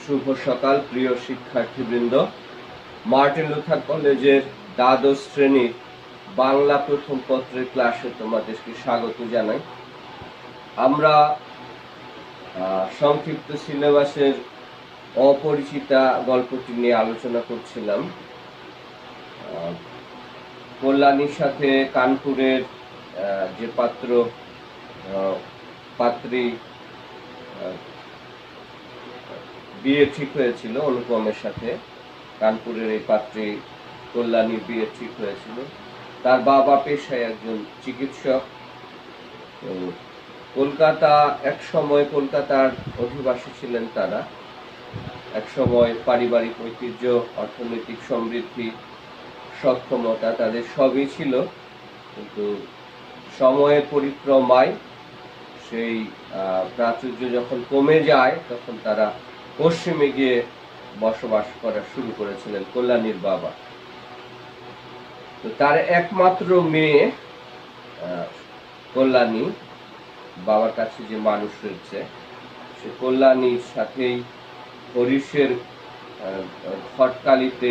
শুভ সকাল প্রিয় শিক্ষার্থীবৃন্দ। মার্টিন লুথার কলেজের দ্বাদশ শ্রেণীর বাংলা প্রথম পত্রের ক্লাসে তোমাদেরকে স্বাগত জানাই। আমরা সংক্ষিপ্ত সিলেবাসের অপরিচিতা গল্পটি নিয়ে আলোচনা করছিলাম। কল্যাণীর সাথে কানপুরের যে পাত্রী বিয়ে ঠিক হয়েছিল, অনুপমের সাথে কানপুরের এই পাত্রী কল্যাণীর বিয়ে ঠিক হয়েছিল। তার বাবা পেশায় একজন চিকিৎসক। এক সময় কলকাতার অধিবাসী ছিলেন তারা। এক সময় পারিবারিক ঐতিহ্য, অর্থনৈতিক সমৃদ্ধি, সক্ষমতা তাদের সবই ছিল, কিন্তু সময়ের পরিক্রমায় সেই প্রাচুর্য যখন কমে যায় তখন তারা পশ্চিমে গিয়ে বসবাস করা শুরু করেছিলেন কল্যাণীর বাবা। তো তার একমাত্র মেয়ে কল্যাণী বাবার কাছে যে মানুষ হয়েছে, সে কল্যাণীর সাথেই হরিশের ঘটকালিতে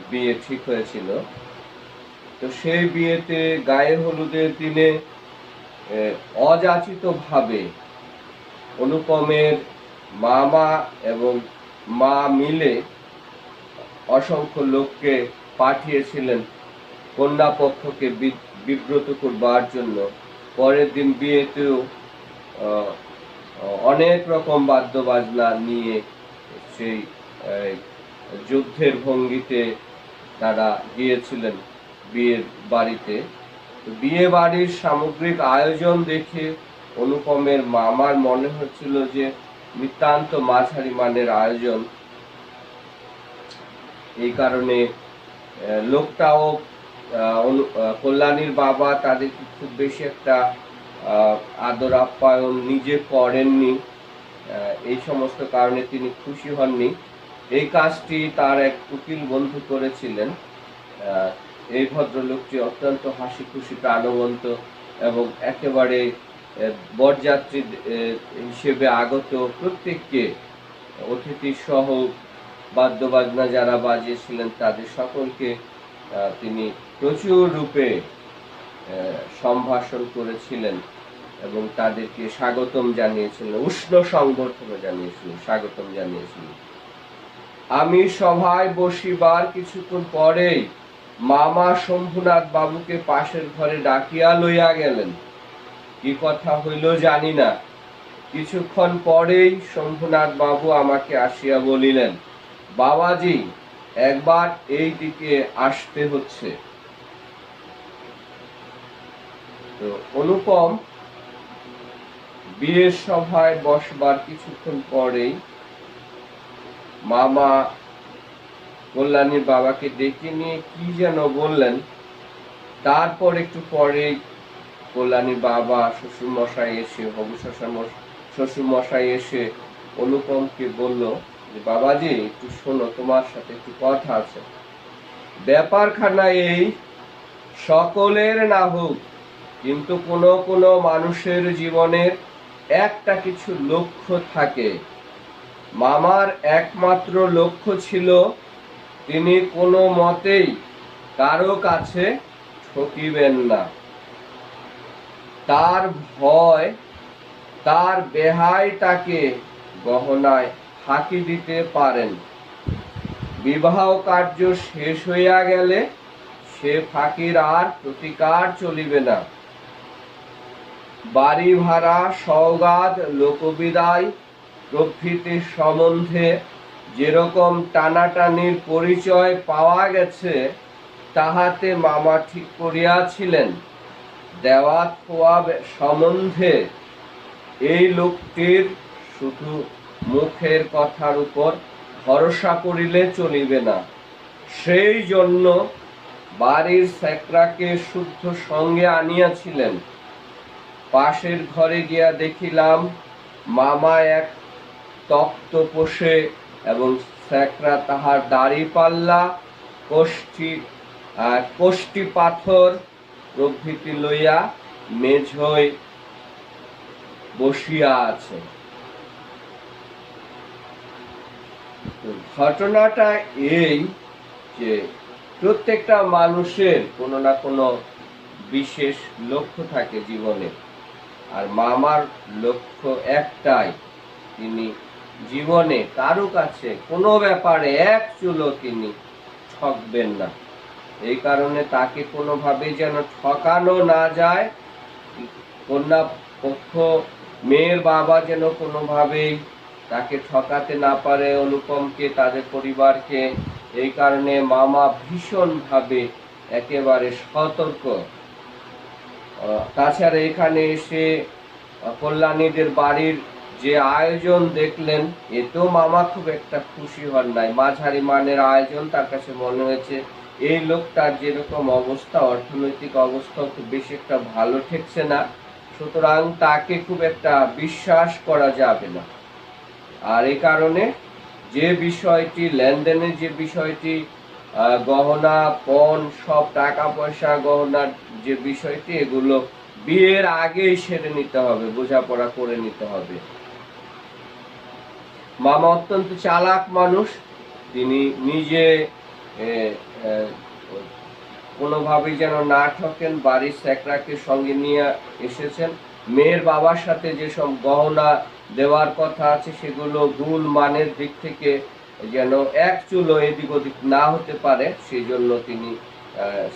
বিয়ে ঠিক হয়েছিল। তো সেই বিয়েতে গায়ে হলুদের দিনে অযাচিতভাবে অনুপমের মামা এবং মা মিলে অসংখ্য লোককে পাঠিয়েছিলেন কন্যা পক্ষকে বিব্রত করবার জন্য। পরের দিন বিয়েতেও অনেক রকম বাদ্যবাজনা নিয়ে সেই যুদ্ধের ভঙ্গিতে তারা গিয়েছিলেন বিয়ের বাড়িতে। বিয়ে বাড়ির সামগ্রিক আয়োজন দেখে অনুপমের মামার মনে হচ্ছিল যে নিতান্ত মাঝারি মানের আয়োজন। এই কারণে লোকটাও কল্যাণীর বাবা তাদেরকে খুব বেশি একটা আদর আপ্যায়ন নিজে করেননি। এই সমস্ত কারণে তিনি খুশি হননি। এই কাজটি তার এক উকিল বন্ধু করেছিলেন। এই ভদ্রলোকটি অত্যন্ত হাসি খুশি, প্রাণবন্ত এবং একেবারে বরযাত্রী হিসেবে আগত প্রত্যেককে, অতিথি সহ বাদ্যবাজনা যারা বাজিয়েছিলেন তাদের সকলকে তিনি প্রচুর রূপে সম্ভাষণ করেছিলেন এবং তাদেরকে স্বাগতম জানিয়েছিলেন, উষ্ণ সংবর্ধনা জানিয়েছিলেন, স্বাগতম জানিয়েছিলেন। আমি সভায় বসিবার কিছুক্ষণ পরেই মামা শম্ভুনাথ বাবুকে পাশের ঘরে ডাকিয়া লইয়া গেলেন। কি কথা হইল জানি না। কিছুক্ষণ পরেই শম্ভুনাথ বাবু আমাকে আসিয়া বলিলেন, বাবাজি, একবার এই দিকে আসতে হচ্ছে। তো অনুপম বিয়ের সভায় বসবার কিছুক্ষণ পরেই মামা কল্যাণীর বাবাকে ডেকে নিয়ে কি যেন বললেন। তারপর একটু পরেই কল্যাণীর বাবা শ্বশুরমশাই এসে অনুপমকে বলল যে, বাবাজি, একটু শোনো, তোমার সাথে একটু কথা আছে। ব্যাপারখানা এই, সকলের না হোক, কিন্তু কোনো মানুষের জীবনের একটা কিছু লক্ষ্য থাকে। মামার একমাত্র লক্ষ্য ছিল তিনি কোনো মতেই কারো কাছে ঠকিবেন না। তার ভয় তার বেহাই তাকে গহনায় ফাঁকি দিতে পারেন। বিবাহ কার্য শেষ হইয়া গেলে সে ফাঁকির আর প্রতিকার চলিবে না। বাড়ি ভাড়া, সওগাত, লোকবিদায় প্রভৃতি সম্বন্ধে যেরকম টানাটানির পরিচয় পাওয়া গেছে, তাহাতে মামা ঠিক করিয়াছিলেন দেওয়া থোয়া সম্বন্ধে এই লোকটির শুধু মুখের কথার উপর ভরসা করিলে চলিবে না। সেই জন্য বাড়ির স্যাকরাকে শুদ্ধ সঙ্গে আনিয়াছিলেন। পাশের ঘরে গিয়া দেখিলাম মামা এক তক্ত পোষে এবং স্যাকরা তাহার দাড়ি পাল্লা, কোষ্টি পাথর প্রভৃতি লইয়া মেঝোয় বসিয়া আছে। ঘটনাটা এই যে প্রত্যেকটা মানুষের কোনো না কোনো বিশেষ লক্ষ্য থাকে জীবনে, আর মামার লক্ষ্য একটাই, তিনি জীবনে কারো কাছে কোনো ব্যাপারে এক চুলো তিনি ঠকবেন না। এই কারণে তাকে কোনোভাবে যেন ঠকানো না যায়, কন্যা পক্ষ মেয়ের বাবা যেন কোনোভাবেই তাকে ঠকাতে না পারে অনুপমকে, তাদের পরিবারকে। এই কারণে মামা ভীষণভাবে একেবারে সতর্ক। তাছাড়া এখানে এসে কল্যাণীদের বাড়ির যে আয়োজন দেখলেন, এতেও মামা খুব একটা খুশি হন নাই। মাঝারি মানের আয়োজন, তার কাছে মনে হয়েছে এই লোকটার যেরকম অবস্থা, অর্থনৈতিক অবস্থা খুব বেশি একটা ভালো ঠেকছে না, সুতরাং তাকে খুব একটা বিশ্বাস করা যাবে না। আর এই কারণে যে বিষয়টি, লেনদেনের যে বিষয়টি, গহনা পণ সব টাকা পয়সা গহনার যে বিষয়টি, এগুলো বিয়ের আগেই সেরে নিতে হবে, বোঝাপড়া করে নিতে হবে। মামা অত্যন্ত চালাক মানুষ, তিনি নিজে কোনোভাবেই যেন না ঠকেন, বাড়ির স্যাকরাকে সঙ্গে নিয়ে এসেছেন। মেয়ের বাবার সাথে যেসব গহনা দেওয়ার কথা আছে সেগুলো গুণ মানের দিক থেকে যেন এক চুলো এদিক ওদিক না হতে পারে, সেই জন্য তিনি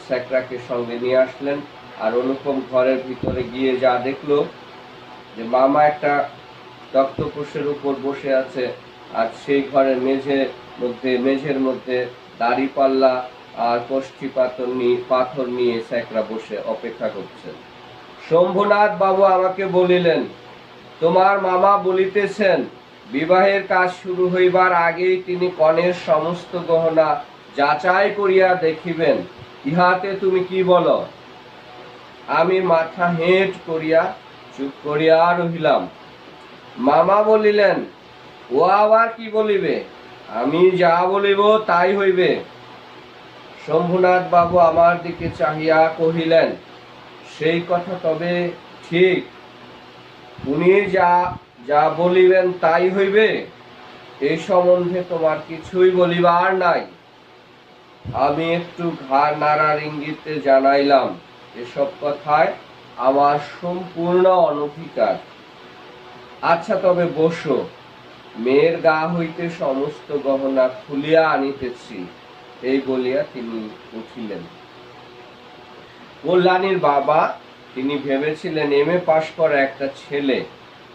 স্যাকরাকে সঙ্গে নিয়ে আসলেন। আর অনুপম ঘরের ভিতরে গিয়ে যা দেখলো যে মামা একটা তক্তপোষের উপর বসে আছে, আর সেই ঘরের মেঝের মধ্যে দাড়িপাল্লা আর কষ্টি পাথর নিয়ে স্যাকরা বসে অপেক্ষা করছেন। শম্ভুনাথ বাবু আমাকে বলিলেন, তোমার মামা বলিতেছেন বিবাহের কাজ শুরু হইবার আগেই তিনি কনের সমস্ত গহনা যাচাই করিয়া দেখিবেন, ইহাতে তুমি কি বলো? আমি মাথা হেঁট করিয়া চুপ করিয়া রহিলাম। মামা বলিলেন, ও আবার কি বলিবে? আমি যা বলিব তাই হইবে। শম্ভুনাথ বাবু আমার দিকে চাহিয়া কহিলেন, সেই কথা তবে ঠিক, উনি যা বলিবেন তাই হইবে, এই সম্বন্ধে তোমার কিছুই বলিবার নাই। আমি একটু ঘাড় নাড়ার ইঙ্গিতে জানাইলাম, এসব কথায় আমার সম্পূর্ণ অনধিকার। আচ্ছা তবে বসো, মেয়ের গা হইতে সমস্ত গহনা খুলিয়া আনিতেছি, এই বলিয়া তিনি উঠিলেন। কল্যাণীর বাবা, তিনি ভেবেছিলেন এমএ পাশ করা একটা ছেলে,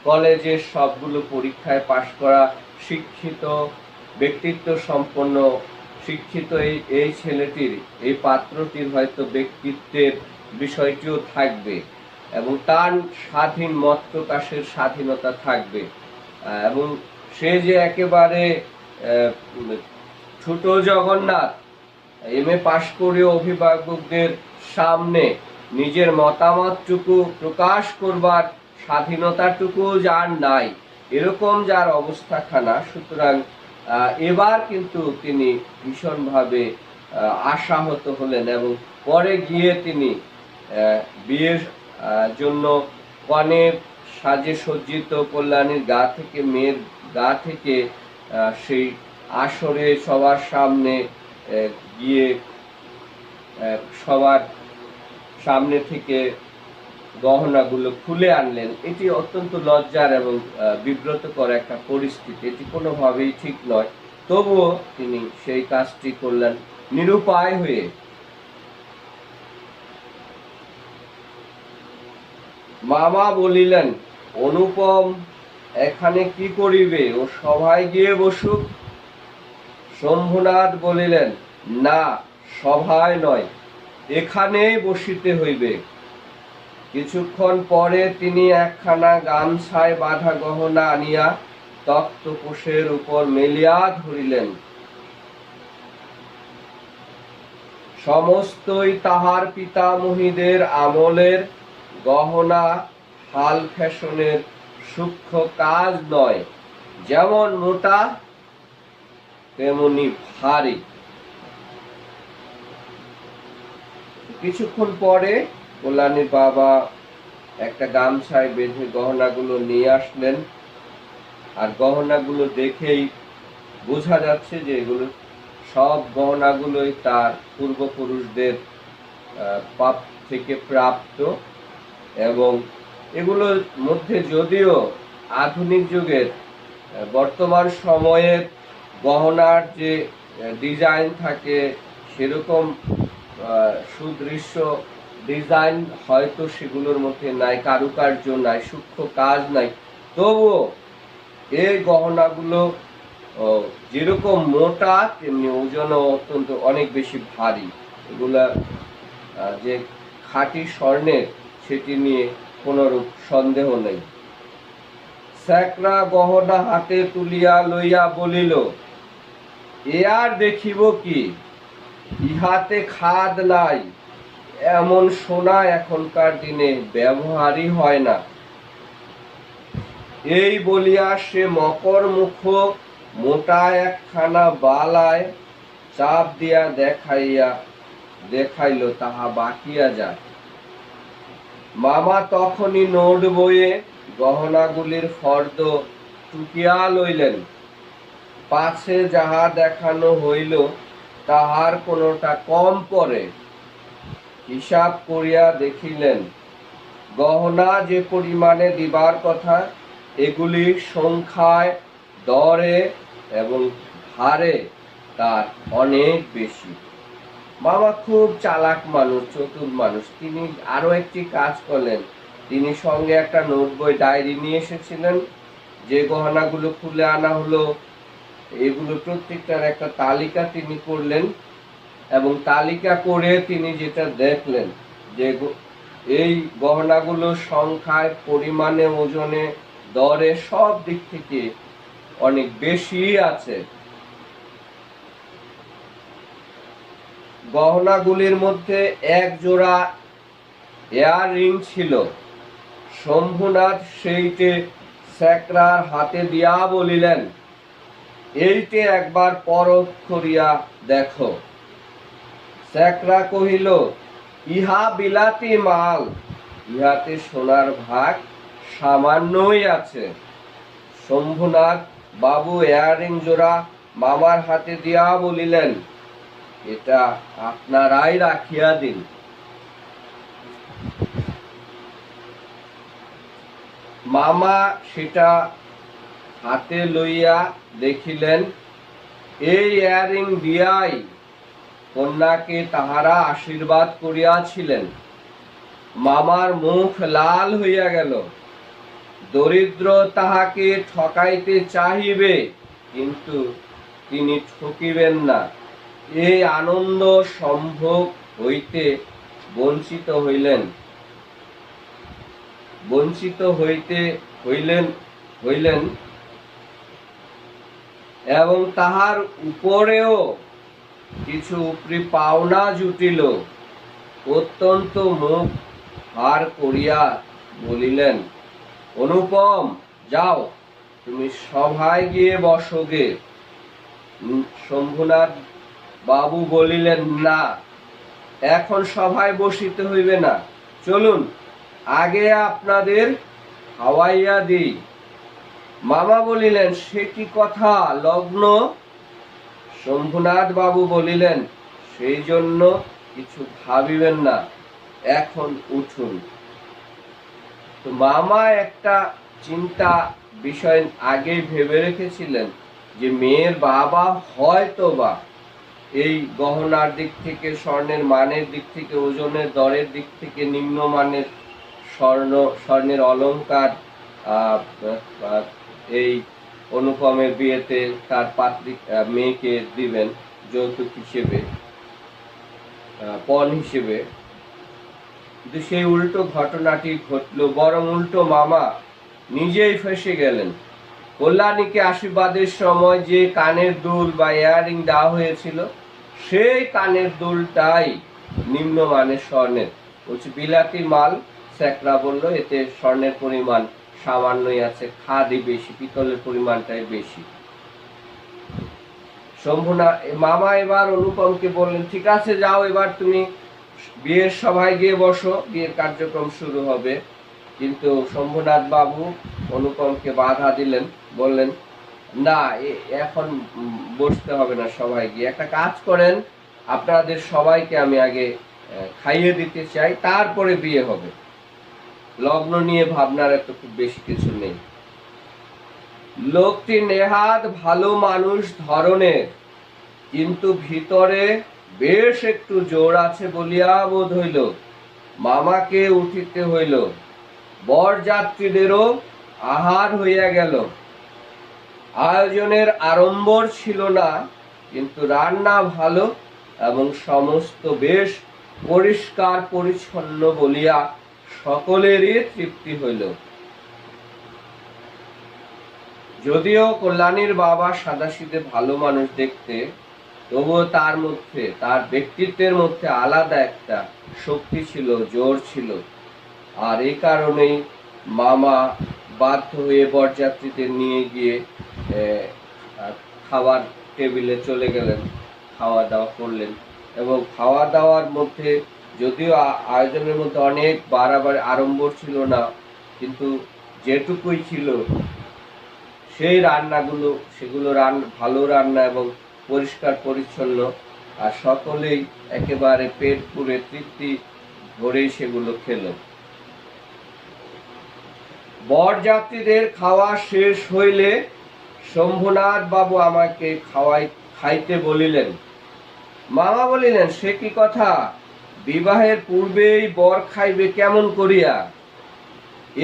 কলেজের সবগুলো পরীক্ষায় পাশ করা, শিক্ষিত, ব্যক্তিত্ব সম্পন্ন, শিক্ষিত এই ছেলেটির, এই পাত্রটির হয়তো ব্যক্তিত্বের বিষয়টিও থাকবে এবং তার স্বাধীন মত প্রকাশের স্বাধীনতা থাকবে, এবং সে যে একেবারে ছোট জগন্নাথ, এমএ পাশ করে অভিভাবকদের সামনে নিজের মতামতটুকু প্রকাশ করবার স্বাধীনতাটুকু যার নাই, এরকম যার অবস্থাখানা। সুতরাং এবার কিন্তু তিনি ভীষণভাবে আশাহত হলেন এবং পরে গিয়ে তিনি বিয়ের জন্য কনের সাজে সজ্জিত কল্যাণীর গা থেকে, মেয়ের গা থেকে সেই আসরে সবার সামনে গিয়ে সবার সামনে থেকে গহনাগুলো খুলে আনলেন। এটি অত্যন্ত লজ্জার এবং বিব্রতকর একটা পরিস্থিতি, এটি কোনোভাবেই ঠিক নয়। তবুও তিনি সেই কাজটি করলেন নিরুপায় হয়ে। মামা বলিলেন, অনুপম এখানে কি করিবে? ও সভায় গিয়ে বসুক। শম্ভুনাথ বলিলেন, না, সভায় নয়, এখানেই বসিতে হইবে। কিছুক্ষণ পরে তিনি একখানা গামছায় বাঁধা গহনা আনিয়া তক্তপোষের উপর মেলিয়া ধরিলেন। সমস্তই তাহার পিতামহীদের আমলের গহনা, হাল ফ্যাশনের সূক্ষ্ম কাজ নয়, যেমন মোটা তেমনি ভারী। কিছুক্ষণ পরে কল্যাণীর বাবা একটা গামছায় বেঁধে গহনাগুলো নিয়ে আসলেন, আর গহনাগুলো দেখেই বোঝা যাচ্ছে যে এগুলো সব গহনাগুলোই তার পূর্বপুরুষদের পাপ থেকে প্রাপ্ত, এবং এগুলোর মধ্যে যদিও আধুনিক যুগের বর্তমান সময়ের গহনার যে ডিজাইন থাকে সেরকম সুদৃশ্য ডিজাইন হয়তো সেগুলোর মধ্যে নাই, কারুকার্য নাই, সূক্ষ্ম কাজ নাই, তবুও এই গহনাগুলো যেরকম মোটা তেমনি ওজনও অত্যন্ত অনেক বেশি ভারী। এগুলা যে খাঁটি স্বর্ণের সেটি নিয়ে কোনরূপ সন্দেহ নেই। স্যাকরা গহনা হাতে তুলিয়া লইয়া বলিল, এ আর দেখিব কি, ইহাতে খাদ নাই, এমন সোনা এখনকার দিনে ব্যবহারই হয় না। এই বলিয়া সে মকর মুখ মোটা একখানা বালায় চাপ দিয়া দেখাইল তাহা বাকিয়া যায়। মামা তখনই নোট বইয়ে গহনাগুলির ফর্দ টুকিয়া লইলেন, পাছে যাহা দেখানো হইল তাহার কোনোটা কম পড়ে। হিসাব করিয়া দেখিলেন গহনা যে পরিমাণে দিবার কথা এগুলি সংখ্যায়, দরে এবং হারে তার অনেক বেশি। মামা খুব চালাক মানুষ, চতুর মানুষ। তিনি আরো একটি কাজ করলেন, তিনি সঙ্গে একটা নোট বই ডায়েরি নিয়ে এসেছিলেন। যে গহনাগুলো খুলে আনা হলো এগুলো প্রত্যেকটার একটা তালিকা তিনি করলেন, এবং তালিকা করে তিনি যেটা দেখলেন যে এই গহনাগুলো সংখ্যায়, পরিমাণে, ওজনে, দরে সব দিক থেকে অনেক বেশি আছে। গহনাগুলির মধ্যে এক জোড়া এয়ার রিং ছিল। শম্ভুনাথ সেইটে স্যাকরার হাতে দিয়া বলিলেন, এইটে একবার পরখ করিয়া দেখো। স্যাকরা কহিল, ইহা বিলাতি মাল, ইহাতে সোনার ভাগ সামান্যই আছে। শম্ভুনাথ বাবু এয়ারিং জোড়া মামার হাতে দিয়া বলিলেন, এটা আপনারাই রাখিয়া দিন। মামা সেটা হাতে লইয়া দেখিলেন এই ইয়ারিং দিয়াই কন্যাকে তাহারা আশীর্বাদ করিয়াছিলেন। মামার মুখ লাল হইয়া গেল। দরিদ্র তাহাকে ঠকাইতে চাহিবে, কিন্তু তিনি ঠকিবেন না, এই আনন্দ সম্ভোগ হইতে বঞ্চিত হইলেন এবং তাহার উপরেও কিছু উপরি পাওনা জুটিল। অত্যন্ত মুখ ভার করিয়া বলিলেন, অনুপম, যাও, তুমি সভায় গিয়ে বসোগে। শম্ভুনাথ বাবু বলিলেন, না, এখন সভায় বসিতে হইবে না, চলুন আগে আপনাদের খাওয়াইয়া দিই। মামা বলিলেন, সে কি কথা, লগ্ন? শম্ভুনাথ বাবু বলিলেন, সেই জন্য কিছু ভাবিবেন না, এখন উঠুন। তো মামা একটা চিন্তা বিষয় আগে ভেবে রেখেছিলেন যে মেয়ের বাবা হয়তো বা এই গহনার দিক থেকে, স্বর্ণের মানের দিক থেকে, ওজনের দরের দিক থেকে নিম্নমানের স্বর্ণের অলংকার এই অনুপমের বিয়েতে তার মেয়েকে দিবেন যৌতুক হিসেবে, পণ হিসেবে। কিন্তু সেই উল্টো ঘটনাটি ঘটলো, বরং উল্টো মামা নিজেই ফেসে গেলেন। কল্যাণীকে আশীর্বাদের সময় যে কানের দুল বা ইয়ারিং দেওয়া হয়েছিল সেই কানের দুলটাই নিম্নমানের স্বর্ণের, বলছে বিলাতি মাল। স্যাকরা বলল, এতে স্বর্ণের পরিমাণ সামান্যই আছে, খাদি বেশি, পিতলের পরিমাণটাই বেশি। মামা এবার অনুপমকে বললেন, ঠিক আছে, যাও, এবার তুমি বিয়ের সভায় গিয়ে বসো, বিয়ের কার্যক্রম শুরু হবে। কিন্তু শম্ভুনাথ বাবু অনুপমকে বাধা দিলেন, বললেন, না, এখন বসতে হবে না, সবাই গিয়ে একটা কাজ করেন, আপনাদের সবাইকে আমি আগে খাইয়ে দিতে চাই, তারপরে বিয়ে হবে। লগ্ন নিয়ে ভাবনার এত খুব বেশি কিছু নেই। লোকটি নেহাত ভালো মানুষ ধরনের, কিন্তু ভিতরে বেশ একটু জোর আছে বলিয়া বোধ হইল। মামাকে উঠিতে হইল। বরযাত্রীদেরও আহার হইয়া গেল। আয়োজনের আড়ম্বর ছিল না, কিন্তু রান্না ভালো এবং সমস্ত বেশ পরিষ্কার পরিচ্ছন্ন বলিয়া সকলেরই তৃপ্তি হইল। যদিও কল্যাণীর বাবা সাদাসিধে ভালো মানুষ দেখতে, তবুও তার মধ্যে, তার ব্যক্তিত্বের মধ্যে আলাদা একটা শক্তি ছিল, জোর ছিল। আর এই কারণেই মামা বাধ্য হয়ে বরযাত্রীদের নিয়ে গিয়ে খাবার টেবিলে চলে গেলেন, খাওয়া দাওয়া করলেন। এবং খাওয়া দাওয়ার মধ্যে যদিও আয়োজনের মধ্যে অনেক বাড়াবাড়ি আড়ম্বর ছিল না, কিন্তু যেটুকুই ছিল সেই রান্নাগুলো, সেগুলো ভালো রান্না এবং পরিষ্কার পরিচ্ছন্ন। আর সকলেই একেবারে পেট পুরে তৃপ্তি ভরেই সেগুলো খেল। বরযাত্রীদের খাওয়া শেষ হইলে শম্ভুনাথ বাবু আমাকে খাইতে বলিলেন। মামা বলিলেন, সে কি কথা, বিবাহের পূর্বেই বর খাইবে কেমন করিয়া?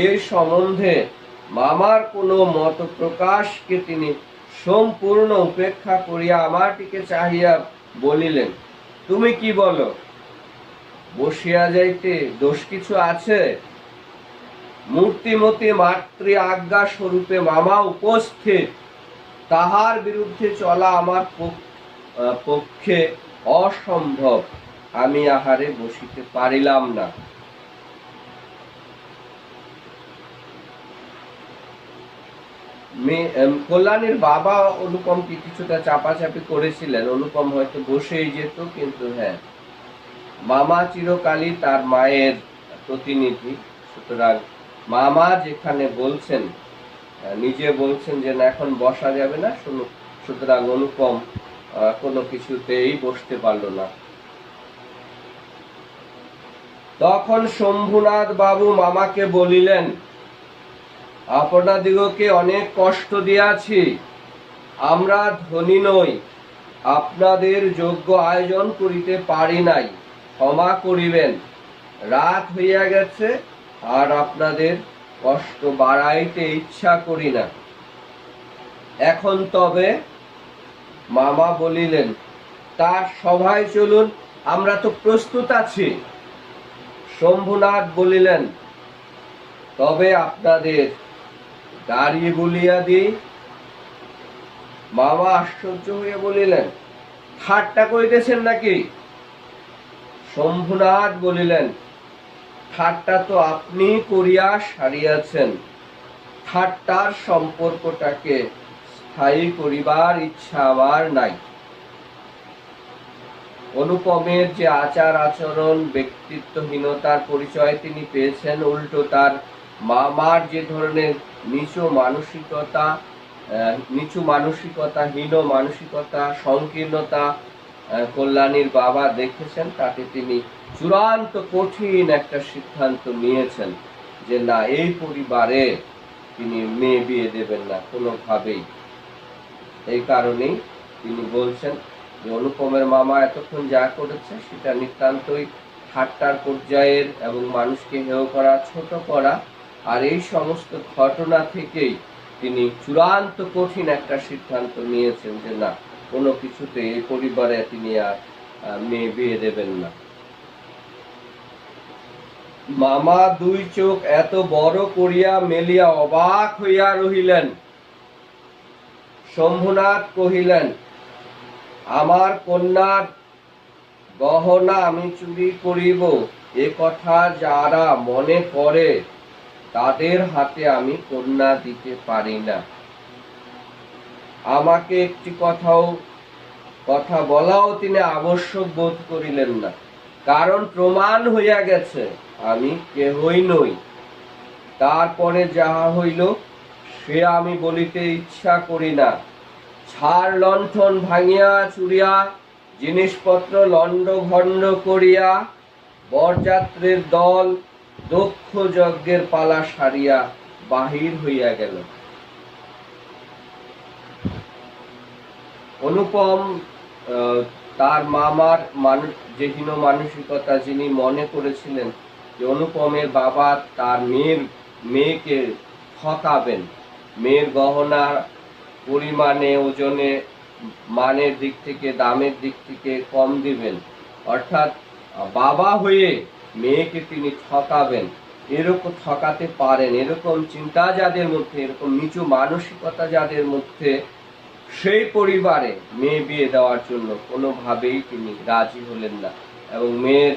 এই সম্বন্ধে মামার কোনো মত প্রকাশকে তিনি সম্পূর্ণ উপেক্ষা করিয়া আমার দিকে চাহিয়া বলিলেন, তুমি কি বলো, বসিয়া যাইতে দোষ কিছু আছে? মূর্তিমতী মাতৃ আজ্ঞা স্বরূপে মামা উপস্থিত, তাহার বিরুদ্ধে চলা আমার পক্ষে অসম্ভব। আমি আহারে বসিতে পারিলাম না। কল্যাণীর বাবা অনুপমকে কিছুটা চাপাচাপি করেছিলেন, অনুপম হয়তো বসেই যেত, কিন্তু হ্যাঁ, মামা চিরকালই তার মায়ের প্রতিনিধি, সুতরাং মামা যেখানে বলছেন, নিজে বলছেন যে না এখন বসা যাবে না, সুতরাং অনুপম কোনো কিছুতেই বসতে পারল না। তখন শম্ভুনাথ বাবু মামাকে বলিলেন, আপনাদিগকে অনেক কষ্ট দিয়াছি, আমরা ধনী নই, আপনাদের যোগ্য আয়োজন করিতে পারি নাই, ক্ষমা করিবেন। রাত হইয়া গেছে, আর আপনাদের কষ্ট বাড়াইতে ইচ্ছা করি না। এখন তবে? মামা বলিলেন, তার সভায় চলুন, আমরা তো প্রস্তুত আছি। শম্ভুনাথ বলিলেন, তবে আপনাদের গাড়ি বলিয়া দিই। মামা আশ্চর্য হইয়া বলিলেন, ঠাট্টা করিতেছেন নাকি? শম্ভুনাথ বলিলেন, ঠাট্টা তো আপনি করিয়া সারিয়াছেন, ঠাট্টার সম্পর্কটাকে স্থায়ী করিবার ইচ্ছা আমার নাই। অনুপমের যে আচার আচরণ, ব্যক্তিত্বহীনতার পরিচয় তিনি পেয়েছেন, উল্টো তার মামার যে ধরনের নিচু মানসিকতা, হীন মানসিকতা, সংকীর্ণতা কল্যাণীর বাবা দেখেছেন, তাতে তিনি চূড়ান্ত কঠিন একটা সিদ্ধান্ত নিয়েছেন যে না, এই পরিবারে তিনি মেয়ে বিয়ে দেবেন না কোনোভাবেই। এই কারণেই তিনি বলছেন যে অনুপমের মামা এতক্ষণ যা করেছে সেটা নিতান্তই ঠাট্টার পর্যায়ের এবং মানুষকে হেয় করা, ছোট করা। আর এই সমস্ত ঘটনা থেকেই তিনি চূড়ান্ত কঠিন একটা সিদ্ধান্ত নিয়েছেন যে না, কোনো কিছুতে এই পরিবারে তিনি আর মেয়ে বিয়ে দেবেন না। মামা দুই চোখ এত বড় করিয়া মেলিয়া অবাক হইয়া রহিলেন। শম্ভুনাথ কহিলেন, আমার কন্যার গহনা আমি চুরি করিব, এ কথা যারা মনে করে তাদের হাতে আমি কন্যা দিতে পারি না। আমাকে একটি কথা বলাও তিনি আবশ্যক বোধ করিলেন না, কারণ প্রমাণ হইয়া গেছে আমি কেহই নই। তারপরে যাহা হইল সে আমি বলিতে ইচ্ছা করি না। ছাড় লণ্ঠন ভাঙিয়া চুরিয়া, জিনিসপত্র লণ্ড ভণ্ড করিয়া, বরযাত্রীর দল দক্ষ যজ্ঞের পালা সারিয়া বাহির হইয়া গেল। অনুপম তার মামার যে হীন মানসিকতা যিনি মনে করেছিলেন যে অনুপমের বাবা তার মেয়েকে ঠকাবেন, মেয়ের গহনার পরিমাণে, ওজনে, মানের দিক থেকে, দামের দিক থেকে কম দিবেন, অর্থাৎ বাবা হয়ে মেয়েকে তিনি ঠকাবেন, এরকম ঠকাতে পারেন, এরকম চিন্তা যাদের মধ্যে, এরকম নিচু মানসিকতা যাদের মধ্যে, সেই পরিবারে মেয়ে বিয়ে দেওয়ার জন্য কোনোভাবেই তিনি রাজি হলেন না এবং মেয়ের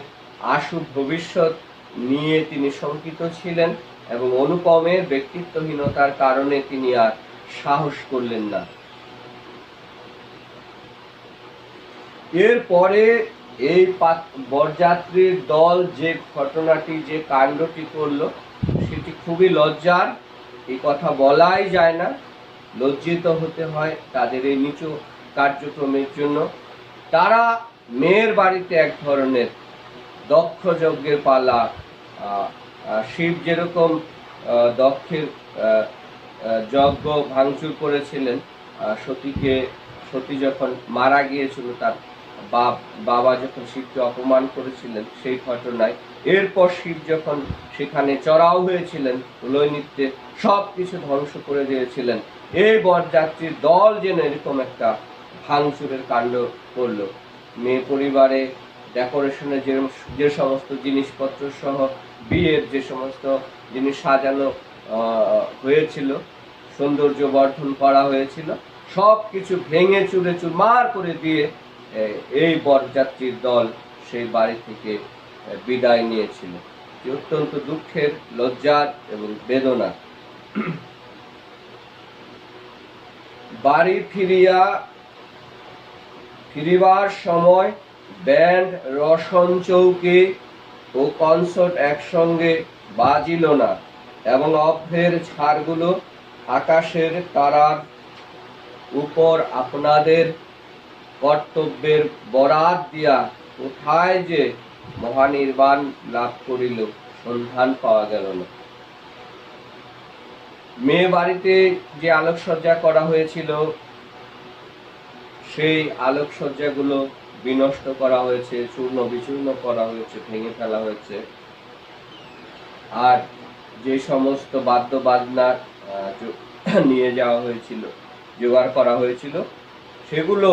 আশু ভবিষ্যৎ নিয়ে তিনি শঙ্কিত ছিলেন এবং অনুপমের ব্যক্তিত্বহীনতার কারণে তিনি আর সাহস করলেন না। এরপরে এই বরযাত্রীর দল যে ঘটনাটি, যে কাণ্ডটি করলো, সেটি খুবই লজ্জার। এই কথা বলাই যায় না, লজ্জিত হতে হয় তাদের এই নিচু কার্যক্রমের জন্য। তারা মেয়ের বাড়িতে এক ধরনের দক্ষ যজ্ঞের পালা, শিব যেরকম দক্ষের যজ্ঞ ভাঙচুর করেছিলেন, সতী যখন মারা গিয়েছিল, তার বাবা যখন শিবকে অপমান করেছিলেন সেই ঘটনায়, এরপর শিব যখন সেখানে চড়াও হয়েছিলেন প্রলয় নৃত্যে, সব কিছু ধ্বংস করে দিয়েছিলেন। এই বরযাত্রীর দল যেন এরকম একটা ভাঙচুরের কাণ্ড করলো। মেয়ে পরিবারে ডেকোরেশনের যে সমস্ত জিনিসপত্র সহ বিয়ের যে সমস্ত জিনিস সাজানো হয়েছিল, সৌন্দর্য বর্ধন করা হয়েছিল, সব কিছু ভেঙে চুরে চুরমার করে দিয়ে এই বরযাত্রীর দল সেই বাড়ি থেকে বিদায় নিয়েছিল। অত্যন্ত দুঃখের, লজ্জার এবং বেদনা। বাড়ি ফিরিবার সময় ব্যান্ড, রসন চৌকি ও কনসার্ট একসঙ্গে বাজিল না এবং অভ্রের ঝাড়গুলো আকাশের তারার উপর আপনাদের কর্তব্যের বরাত দিয়া কোথায় যে মহানির্বাণ লাভ করিল সন্ধান পাওয়া গেল না। মেয়ে বাড়িতে যে আলোকসজ্জা করা হয়েছিল, সেই আলোকসজ্জাগুলো বিনষ্ট করা হয়েছে, চূর্ণ বিচূর্ণ করা হয়েছে, ভেঙে ফেলা হয়েছে। আর যে সমস্ত বাদ্য বাজনা নিয়ে যাওয়া হয়েছিল, জোগাড় করা হয়েছিল, সেগুলো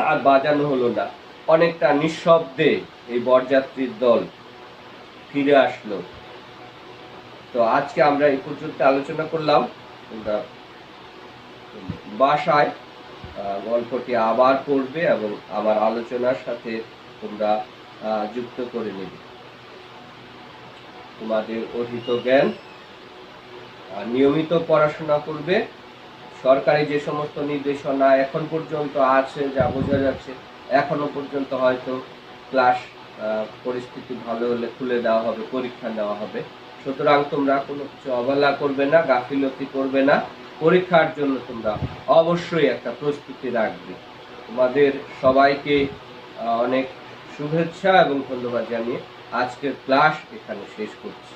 আর বাজানো হলো না। অনেকটা নিঃশব্দে এই বরযাত্রীর দল ফিরে আসলো। তো আজকে আমরা এই পর্যন্ত আলোচনা করলাম। তোমরা বাসায় গল্পটি আবার পড়বে এবং আমার আলোচনার সাথে তোমরা যুক্ত করে নেবে। তোমাদের অর্জিত জ্ঞান, নিয়মিত পড়াশোনা করবে। সরকারি যে সমস্ত নির্দেশনা এখন পর্যন্ত আছে, যা বোঝা যাচ্ছে, এখনো পর্যন্ত হয়তো ক্লাস পরিস্থিতি ভালো হলে খুলে দেওয়া হবে, পরীক্ষা নেওয়া হবে। সুতরাং তোমরা কোনো কিছু অবহেলা করবে না, গাফিলতি করবে না। পরীক্ষার জন্য তোমরা অবশ্যই একটা প্রস্তুতি রাখবে। তোমাদের সবাইকে অনেক শুভেচ্ছা এবং ধন্যবাদ জানিয়ে আজকের ক্লাস এখানে শেষ করছি।